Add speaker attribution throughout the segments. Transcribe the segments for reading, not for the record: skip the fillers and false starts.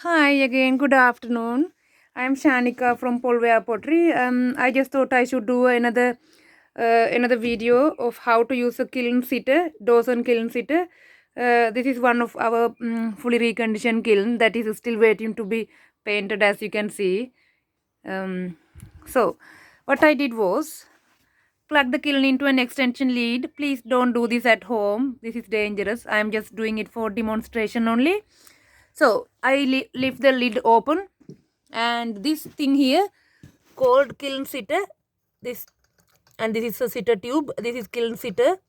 Speaker 1: Hi again, good afternoon. I'm Shanika from Polvea Pottery. I just thought I should do another video of how to use a kiln sitter, Dawson kiln sitter. This is one of our fully reconditioned kiln that is still waiting to be painted, as you can see. So, what I did was plug the kiln into an extension lead. Please don't do this at home. This is dangerous. I'm just doing it for demonstration only. So I leave the lid open, and this thing here called kiln sitter, this, and this is a sitter tube. This is kiln sitter,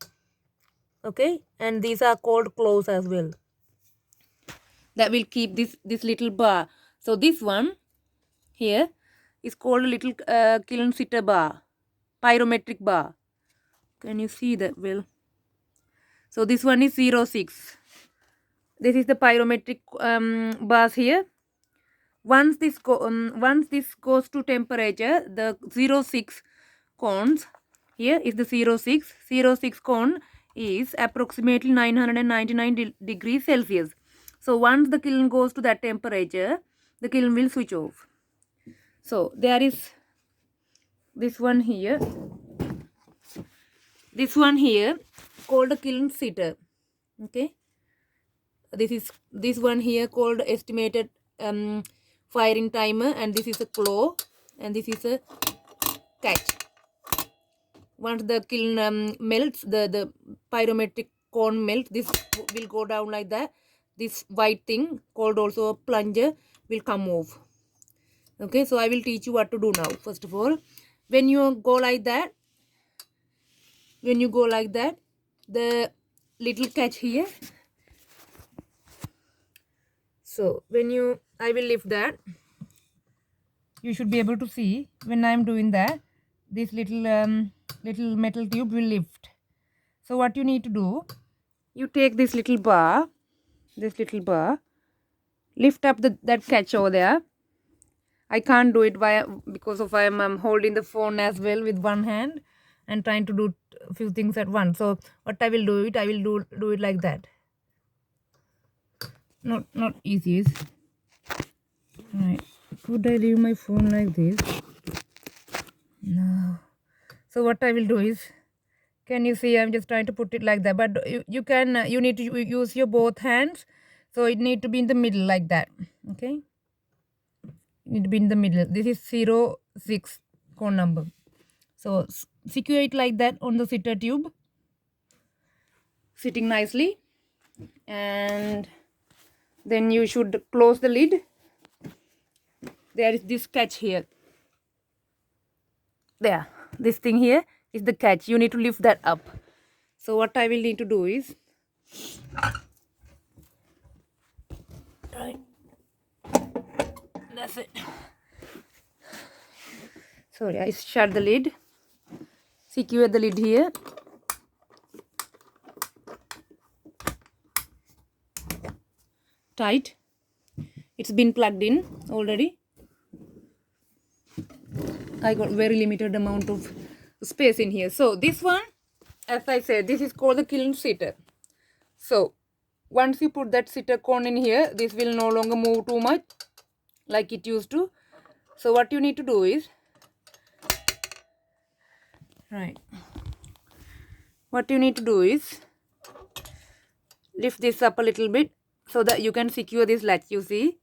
Speaker 1: okay, and these are called clothes as well. That will keep this little bar. So this one here is called a little kiln sitter bar, pyrometric bar. Can you see that well? So this one is 06. This is the pyrometric bars here. Once this goes to temperature, the 06 cones, here is the 06 cone is approximately 999 degrees Celsius. So once the kiln goes to that temperature, the kiln will switch off. So there is this one here called a kiln sitter. Okay, this one here called estimated firing timer, and this is a claw, and this is a catch. Once the kiln melts, the pyrometric cone melts, this will go down like that. This white thing called also a plunger will come off. Okay, so I will teach you what to do now. First of all, when you go like that, the little catch here. So I will lift that. You should be able to see when I am doing that, this little metal tube will lift. So what you need to do, you take this little bar, lift up that catch over there. I can't do it because of I am holding the phone as well with one hand and trying to do a few things at once. So what I will do it like that. Not easy. Right. Could I leave my phone like this? No. So what I will do is, can you see I'm just trying to put it like that, but you need to use your both hands, so it need to be in the middle like that. Okay, it need to be in the middle. This is 06 cone number, so secure it like that on the sitter tube, sitting nicely, and then you should close the lid. There is this catch here. There, this thing here is the catch. You need to lift that up. So what I will need to do is, right, that's it. Sorry, I shut the lid. Secure the lid here. Tight. It's been plugged in already. I got very limited amount of space in here. So this one, as I said, this is called the kiln sitter. So once you put that sitter cone in here, this will no longer move too much like it used to. So what you need to do is, right, what you need to do is lift this up a little bit so that you can secure this latch. You see,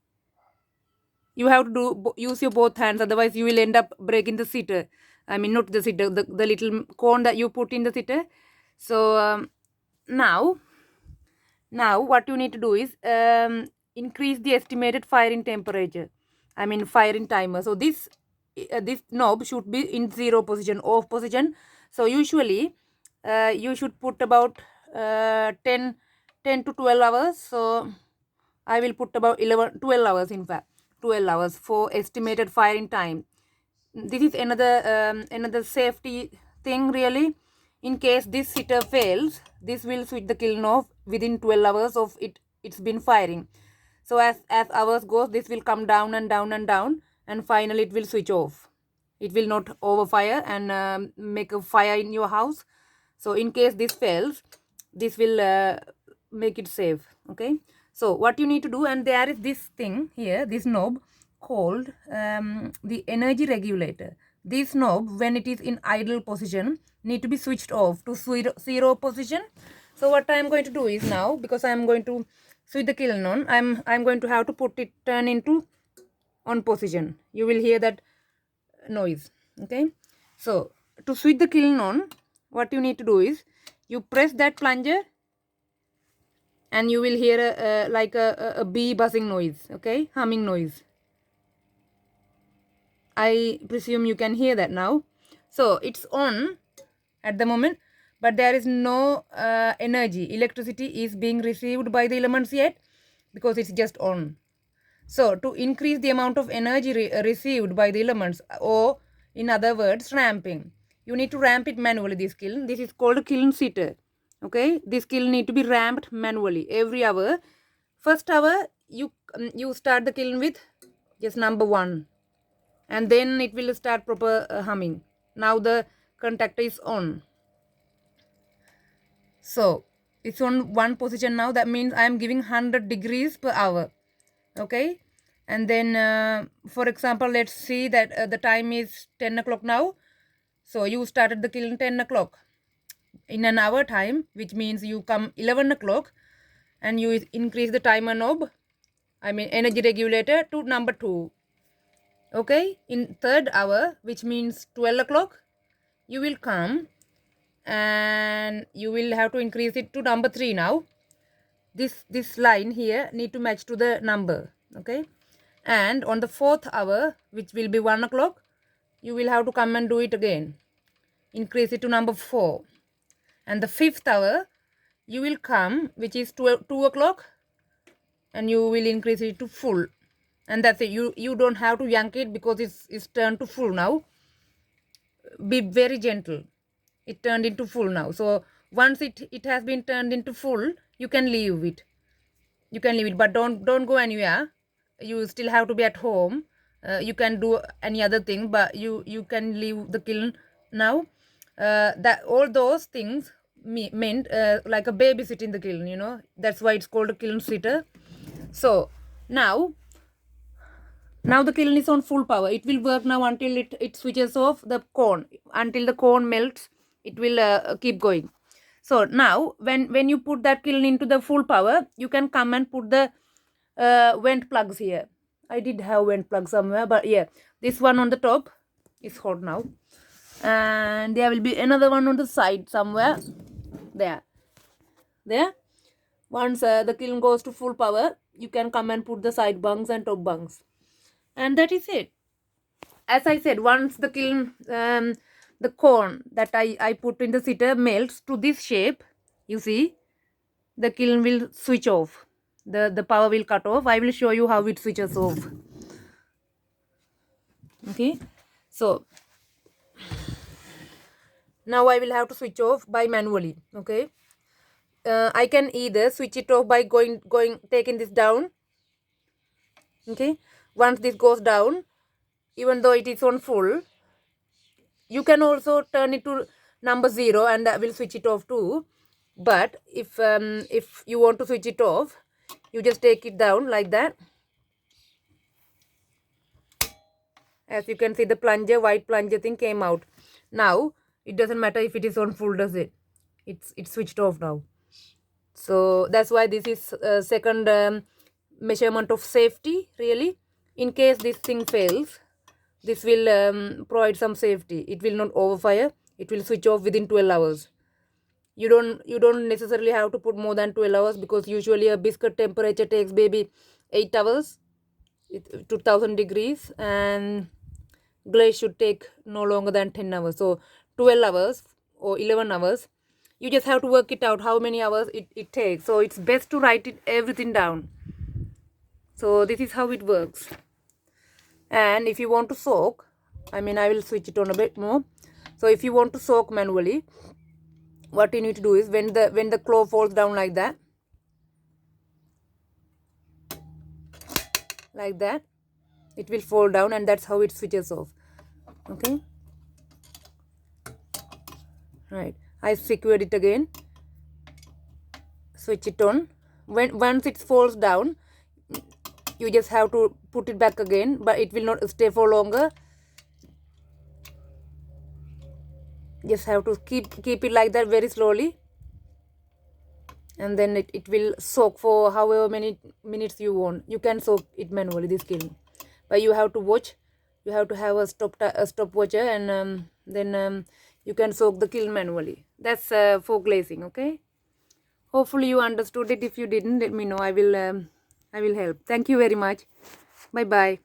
Speaker 1: you have to use your both hands, otherwise you will end up breaking the sitter. I mean, not the sitter, the little cone that you put in the sitter. So now what you need to do is increase the estimated firing temperature. I mean firing timer. So this knob should be in 0 position, off position. So usually you should put about 10 to 12 hours. So I will put about 12 hours, in fact 12 hours for estimated firing time. This is another safety thing really. In case this sitter fails, this will switch the kiln off within 12 hours of it's been firing. So as hours goes, this will come down and down and down, and finally it will switch off. It will not overfire and make a fire in your house. So in case this fails, this will make it safe. Okay, So what you need to do, and there is this thing here, this knob called the energy regulator. This knob, when it is in idle position, need to be switched off to zero position. So what I am going to do is now, because I am going to switch the kiln on, I'm going to have to put it turn into on position. You will hear that noise. Okay, so to switch the kiln on, what you need to do is you press that plunger and you will hear like a bee buzzing noise. Okay, humming noise. I presume you can hear that now. So it's on at the moment, but there is no energy, electricity is being received by the elements yet, because it's just on. So to increase the amount of energy received by the elements, or in other words, ramping, you need to ramp it manually. This kiln, this is called a kiln seater. Okay, this kiln need to be ramped manually every hour. First hour you start the kiln with just number 1, and then it will start proper humming. Now the contactor is on. So it's on 1 position now. That means I am giving 100 degrees per hour. Okay, and then for example, let's see that the time is 10 o'clock now. So you started the kiln 10 o'clock. In an hour time, which means you come 11 o'clock, and you increase the timer knob, I mean energy regulator, to number 2. Okay, in 3rd hour, which means 12 o'clock, you will come and you will have to increase it to number 3 now. This line here need to match to the number. Okay, and on the 4th hour, which will be 1 o'clock, you will have to come and do it again, increase it to number 4. And the 5th hour, you will come, which is 2 o'clock, and you will increase it to full. And that's it. You don't have to yank it, because it's turned to full now. Be very gentle. It turned into full now. So once it has been turned into full, you can leave it. You can leave it, but don't go anywhere. You still have to be at home. You can do any other thing, but you can leave the kiln now. That all those things meant like a babysit in the kiln, you know. That's why it's called a kiln sitter. So now the kiln is on full power. It will work now until it switches off the cone. Until the cone melts, it will keep going. So now when you put that kiln into the full power, you can come and put the vent plugs here. I did have vent plug somewhere, but yeah, this one on the top is hot now, and there will be another one on the side somewhere. There. Once the kiln goes to full power, you can come and put the side bungs and top bungs, and that is it. As I said, once the kiln, the cone that I put in the sitter melts to this shape, you see, the kiln will switch off. The power will cut off. I will show you how it switches off. Okay, so now I will have to switch off by manually. Okay, I can either switch it off by taking this down. Okay, once this goes down, even though it is on full, you can also turn it to number 0, and that will switch it off too. But if you want to switch it off, you just take it down like that. As you can see, the plunger, white plunger thing came out. Now it doesn't matter if it is on full, does it? It's switched off now. So that's why this is second measurement of safety, really. In case this thing fails, this will provide some safety. It will not overfire. It will switch off within 12 hours. You don't necessarily have to put more than 12 hours, because usually a biscuit temperature takes maybe 8 hours, 2000 degrees, and glaze should take no longer than 10 hours. So 12 hours or 11 hours, you just have to work it out how many hours it takes. So it's best to write everything down. So this is how it works. And if you want to soak, I mean, I will switch it on a bit more. So if you want to soak manually, what you need to do is, when the claw falls down like that, it will fall down, and that's how it switches off. Okay, right, I secured it again, switch it on. once it falls down, you just have to put it back again, but it will not stay for longer. Just have to keep it like that very slowly, and then it will soak for however many minutes you want. You can soak it manually, this kiln, but you have to watch. You have to have a stopwatcher, and then you can soak the kiln manually. That's for glazing. Okay, hopefully you understood it. If you didn't, let me know. I will help. Thank you very much. Bye bye.